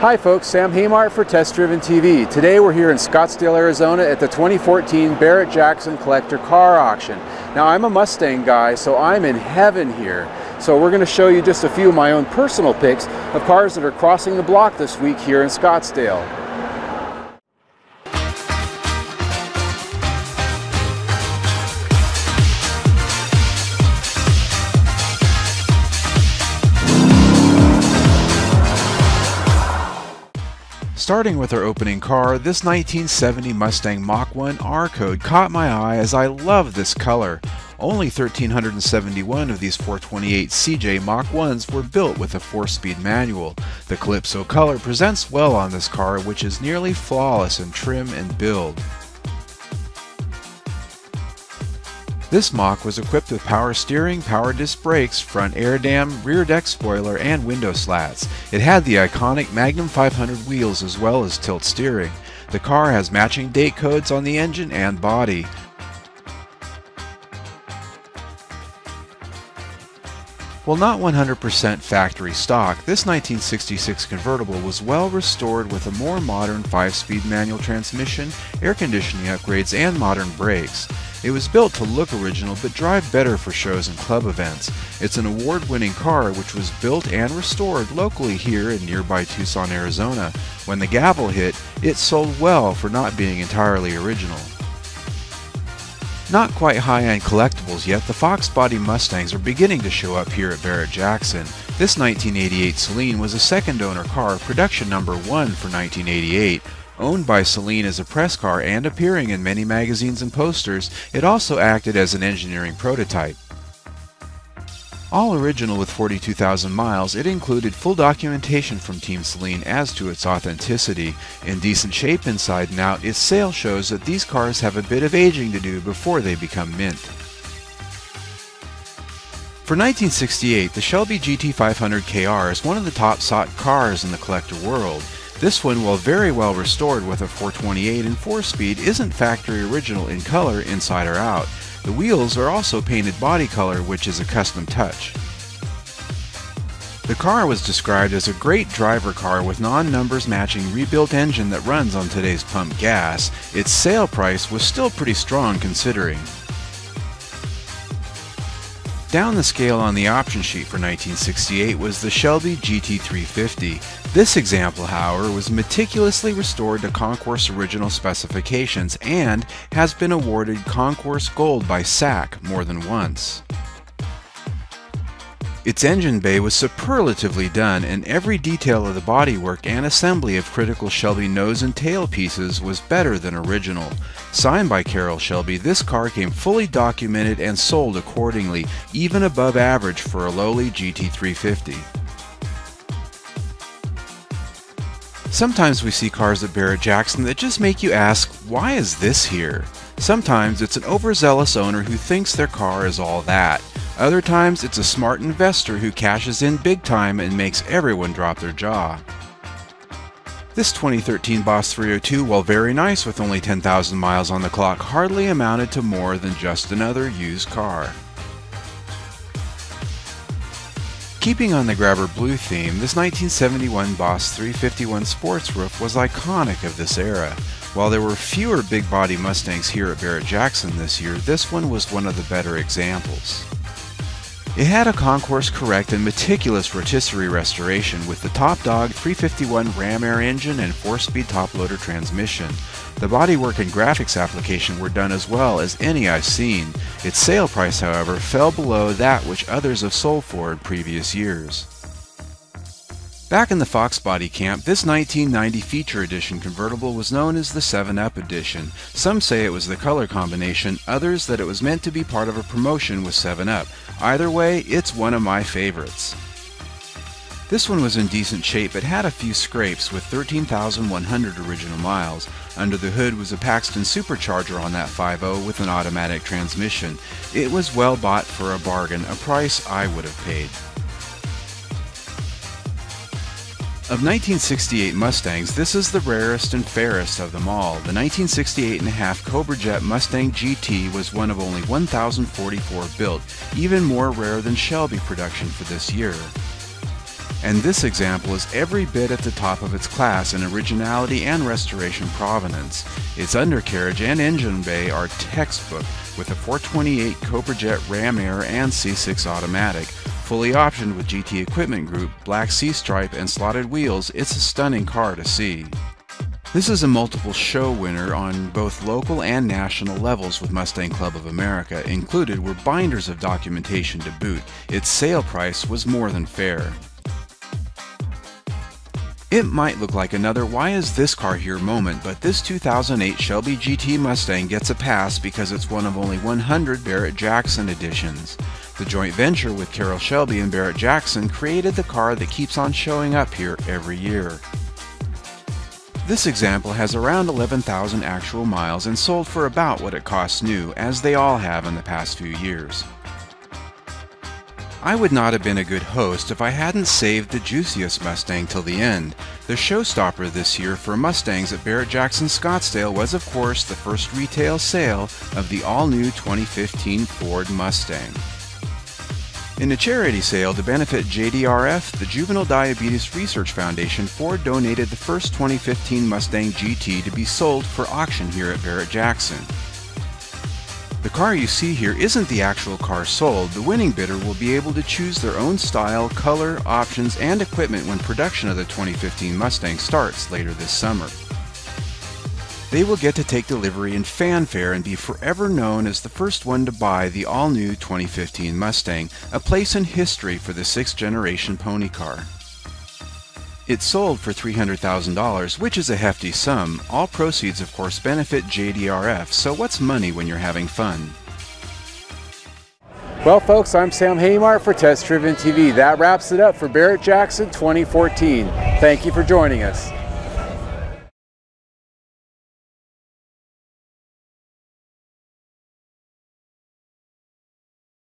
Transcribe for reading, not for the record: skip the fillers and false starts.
Hi folks, Sam Haymart for Test Driven TV. Today we're here in Scottsdale, Arizona at the 2014 Barrett-Jackson Collector Car Auction. Now I'm a Mustang guy, so I'm in heaven here. So we're going to show you just a few of my own personal picks of cars that are crossing the block this week here in Scottsdale. Starting with our opening car, this 1970 Mustang Mach 1 R code caught my eye as I love this color. Only 1,371 of these 428 CJ Mach 1s were built with a 4-speed manual. The Calypso color presents well on this car, which is nearly flawless in trim and build. This Mach was equipped with power steering, power disc brakes, front air dam, rear deck spoiler, and window slats. It had the iconic Magnum 500 wheels as well as tilt steering. The car has matching date codes on the engine and body. While not 100% factory stock, this 1966 convertible was well restored with a more modern 5-speed manual transmission, air conditioning upgrades, and modern brakes. It was built to look original but drive better for shows and club events. It's an award-winning car which was built and restored locally here in nearby Tucson, Arizona. When the gavel hit, it sold well for not being entirely original. Not quite high-end collectibles yet, the Fox body Mustangs are beginning to show up here at Barrett-Jackson. This 1988 Saleen was a second owner car, production number 1 for 1988. Owned by Saleen as a press car and appearing in many magazines and posters, it also acted as an engineering prototype. All original with 42,000 miles, it included full documentation from Team Saleen as to its authenticity. In decent shape inside and out, its sale shows that these cars have a bit of aging to do before they become mint. For 1968, the Shelby GT-500 KR is one of the top sought cars in the collector world. This one, while very well restored with a 428 and 4-speed, isn't factory original in color inside or out. The wheels are also painted body color, which is a custom touch. The car was described as a great driver car with non-numbers matching rebuilt engine that runs on today's pump gas. Its sale price was still pretty strong considering. Down the scale on the option sheet for 1968 was the Shelby GT-350. This example, however, was meticulously restored to Concours original specifications and has been awarded Concours Gold by SAC more than once. Its engine bay was superlatively done, and every detail of the bodywork and assembly of critical Shelby nose and tail pieces was better than original. Signed by Carroll Shelby, this car came fully documented and sold accordingly, even above average for a lowly GT350. Sometimes we see cars at Barrett-Jackson that just make you ask, why is this here? Sometimes it's an overzealous owner who thinks their car is all that. Other times it's a smart investor who cashes in big time and makes everyone drop their jaw. This 2013 BOSS 302, while very nice with only 10,000 miles on the clock, hardly amounted to more than just another used car. Keeping on the grabber blue theme, this 1971 BOSS 351 Sports Roof was iconic of this era. While there were fewer big body Mustangs here at Barrett-Jackson this year, this one was one of the better examples. It had a Concours correct and meticulous rotisserie restoration with the top dog 351 ram air engine and 4-speed top-loader transmission. The bodywork and graphics application were done as well as any I've seen. Its sale price, however, fell below that which others have sold for in previous years. Back in the Fox body camp, this 1990 Feature Edition convertible was known as the 7-Up Edition. Some say it was the color combination, others that it was meant to be part of a promotion with 7-Up. Either way, it's one of my favorites. This one was in decent shape but had a few scrapes with 13,100 original miles. Under the hood was a Paxton supercharger on that 5.0 with an automatic transmission. It was well bought for a bargain, a price I would have paid. Of 1968 Mustangs, this is the rarest and fairest of them all. The 1968.5 Cobra Jet Mustang GT was one of only 1,044 built, even more rare than Shelby production for this year. And this example is every bit at the top of its class in originality and restoration provenance. Its undercarriage and engine bay are textbook, with a 428 Cobra Jet Ram Air and C6 automatic. Fully optioned with GT Equipment Group, black C-stripe, and slotted wheels, it's a stunning car to see. This is a multiple show winner on both local and national levels with Mustang Club of America. Included were binders of documentation to boot. Its sale price was more than fair. It might look like another "why is this car here" moment, but this 2008 Shelby GT Mustang gets a pass because it's one of only 100 Barrett-Jackson editions. The joint venture with Carroll Shelby and Barrett-Jackson created the car that keeps on showing up here every year. This example has around 11,000 actual miles and sold for about what it costs new, as they all have in the past few years. I would not have been a good host if I hadn't saved the juiciest Mustang till the end. The showstopper this year for Mustangs at Barrett-Jackson Scottsdale was, of course, the first retail sale of the all-new 2015 Ford Mustang. In a charity sale to benefit JDRF, the Juvenile Diabetes Research Foundation, Ford donated the first 2015 Mustang GT to be sold for auction here at Barrett-Jackson. The car you see here isn't the actual car sold. The winning bidder will be able to choose their own style, color, options, and equipment when production of the 2015 Mustang starts later this summer. They will get to take delivery in fanfare and be forever known as the first one to buy the all-new 2015 Mustang, a place in history for the sixth-generation pony car. It sold for $300,000, which is a hefty sum. All proceeds, of course, benefit JDRF, so what's money when you're having fun? Well, folks, I'm Sam Haymart for Test Driven TV. That wraps it up for Barrett-Jackson 2014. Thank you for joining us.